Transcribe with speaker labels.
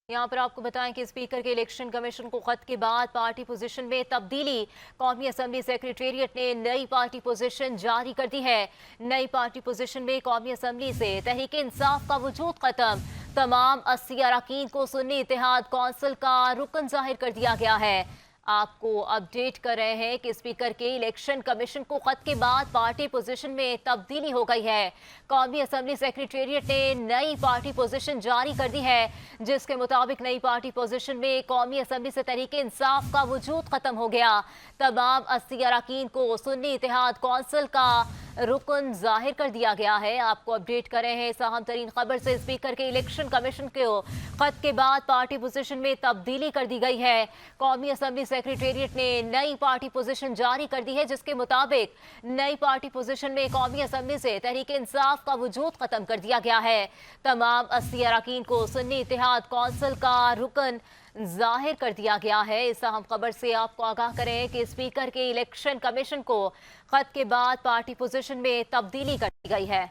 Speaker 1: यहाँ पर आपको बताएं कि स्पीकर के इलेक्शन कमीशन को खत के बाद पार्टी पोजीशन में तब्दीली। कौमी असम्बली सेक्रेटेरिएट ने नई पार्टी पोजीशन जारी कर दी है। नई पार्टी पोजीशन में कौमी असम्बली से तहरीक इंसाफ का वजूद खत्म। तमाम 80 अरकान को सुन्नी इत्तेहाद कौंसिल का रुकन जाहिर कर दिया गया है। आपको अपडेट कर रहे हैं कि स्पीकर के इलेक्शन कमीशन को खत के बाद पार्टी पोजीशन में तब्दीली हो गई है। कौमी असम्बली सेक्रेटेरिएट ने नई पार्टी पोजीशन जारी कर दी है, जिसके मुताबिक नई पार्टी पोजीशन में कौमी असम्बली से तहरीक इंसाफ का वजूद खत्म हो गया। तमाम 80 अरकान को सुन्नी इत्तेहाद कौंसिल का रुकन जाहिर कर दिया गया है। आपको अपडेट कर रहे हैं इस अहम तरीन खबर से। स्पीकर के इलेक्शन कमीशन को खत के बाद पार्टी पोजीशन में तब्दीली कर दी गई है। कौमी असम्बली सेक्रेटेरिएट ने नई पार्टी पोजीशन जारी कर दी है, जिसके मुताबिक नई पार्टी पोजीशन में कौमी असम्बली से तहरीक इंसाफ का वजूद खत्म कर दिया गया है। तमाम 80 अरकान को सुन्नी इत्तेहाद कौंसिल का रुकन जाहिर कर दिया गया है। इस अहम खबर से आपको आगाह करें कि स्पीकर के इलेक्शन कमीशन को खत के बाद पार्टी पोजीशन में तब्दीली कर दी गई है।